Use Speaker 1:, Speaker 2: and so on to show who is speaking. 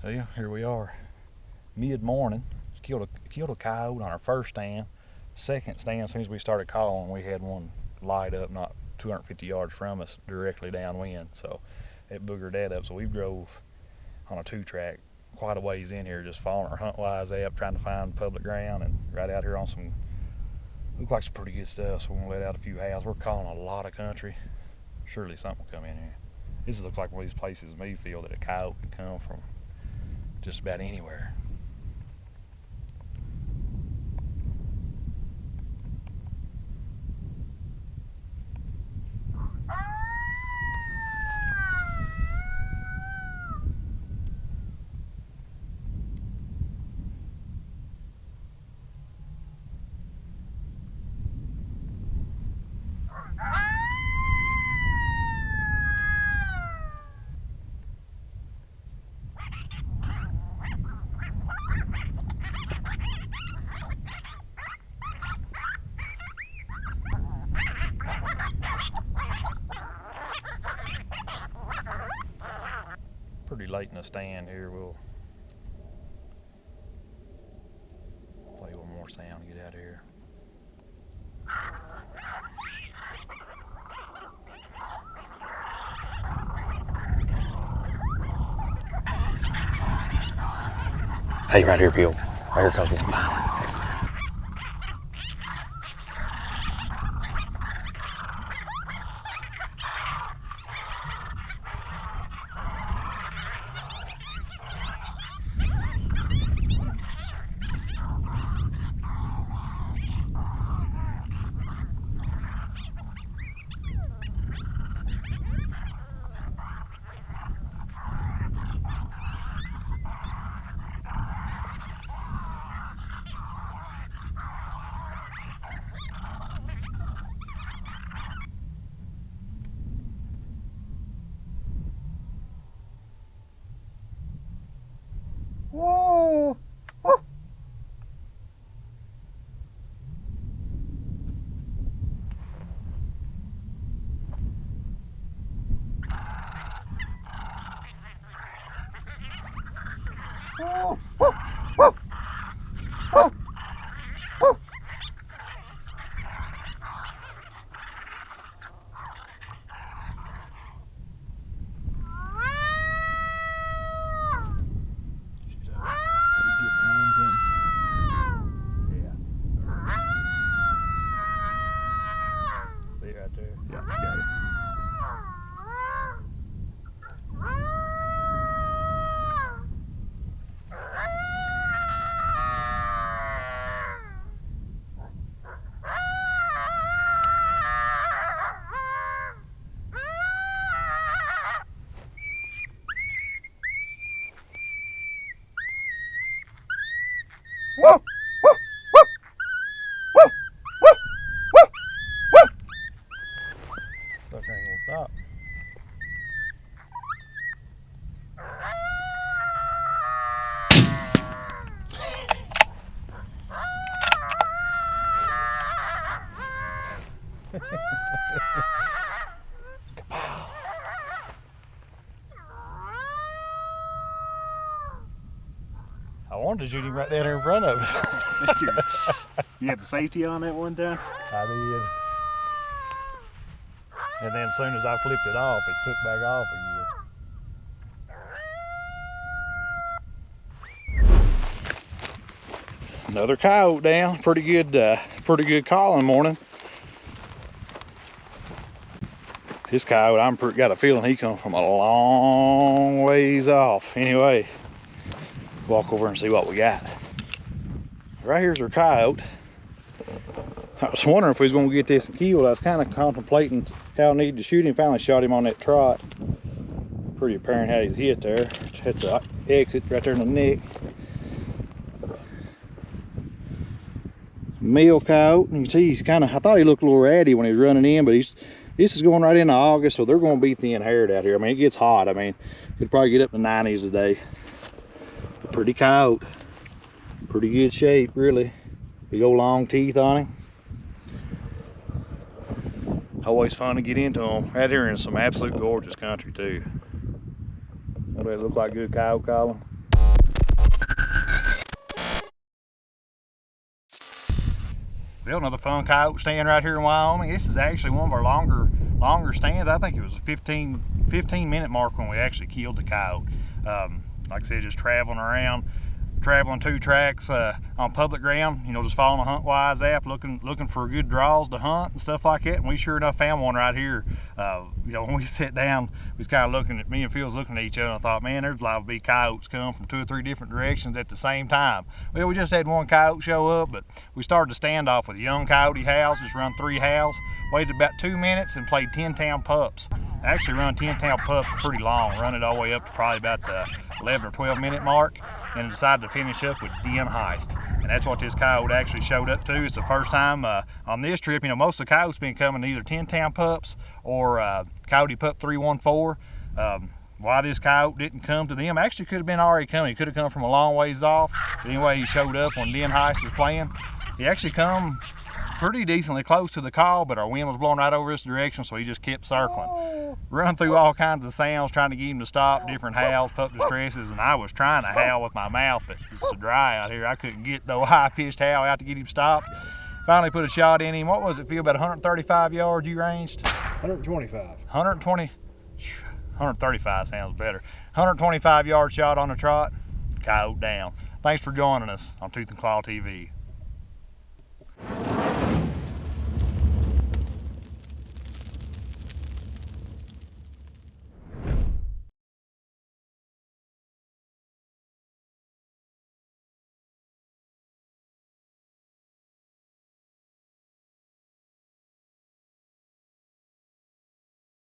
Speaker 1: Well, here we are, mid-morning. Killed a coyote on our first stand. Second stand, as soon as we started calling, we had one light up not 250 yards from us, directly downwind. So it boogered that up. So we drove on a 2-track quite a ways in here, just following our hunt-wise app, trying to find public ground, and right out here on some, look like some pretty good stuff. So we're gonna let out a few howls. We're calling a lot of country. Surely something will come in here. This looks like one of these places me feel that a coyote could come from just about anywhere. Pretty late in the stand here. We'll play one more sound to get out of here. Hey, right here, Phil. Right here comes one finally. Whoa! Oh. Oh. Oh. Oh. Oh. Oh. Yeah, got it. Whoa! Whoa! Whoa! Whoa! Whoa! Whoa! Whoa! Stuff ain't gonna stop. I wanted to shoot him right down there in front of us.
Speaker 2: You had the safety on that one time?
Speaker 1: I did. And then as soon as I flipped it off, it took back off again. Another coyote down. Pretty good calling morning. This coyote, got a feeling he come from a long ways off. Anyway, walk over and see what we got. Right here's our coyote. I was wondering if we was gonna get this killed. I was kind of contemplating how I need to shoot him. Finally shot him on that trot. Pretty apparent how he's hit there. That's the exit right there in the neck. Male coyote, and you can see he's kind of, I thought he looked a little ratty when he was running in, but this is going right into August, so they're going to be thin haired out here. I mean, it gets hot. I mean, it'd probably get up to 90s a day. A pretty coyote. Pretty good shape, really. Big old long teeth on him. Always fun to get into them. Right here in some absolute gorgeous country too. Don't they look like good coyote calling? Bill, another fun coyote stand right here in Wyoming. This is actually one of our longer stands. I think it was a 15 minute mark when we actually killed the coyote. Like I said, just traveling 2 tracks on public ground, you know, just following a HuntWise app, looking for good draws to hunt and stuff like that. And we sure enough found one right here. You know, when we sat down, we was kind of looking at, me and Phil was looking at each other, and I thought, man, there's liable to be coyotes coming from 2 or 3 different directions at the same time. Well, we just had one coyote show up, but we started the standoff with a young coyote house, just run 3 howls, waited about 2 minutes and played 10-town pups. I actually run 10-town pups pretty long, run it all the way up to probably about the 11 or 12 minute mark, and decided to finish up with den heist. And that's what this coyote actually showed up to. It's the first time on this trip. You know, most of the coyotes been coming to either 10-town pups or coyote pup 314. Why this coyote didn't come to them, actually could have been already coming. He could have come from a long ways off. But anyway, he showed up when den heist was playing. He actually come pretty decently close to the call, but our wind was blowing right over this direction, so he just kept circling. Run through all kinds of sounds trying to get him to stop, different howls, pup distresses, and I was trying to howl with my mouth, but it's so dry out here I couldn't get no high-pitched howl out to get him stopped. Finally put a shot in him. What was it, Phil, about 135 yards you ranged?
Speaker 2: 125.
Speaker 1: 135 sounds better. 125 yard shot on the Trot, coyote down. Thanks for joining us on Tooth and Claw TV.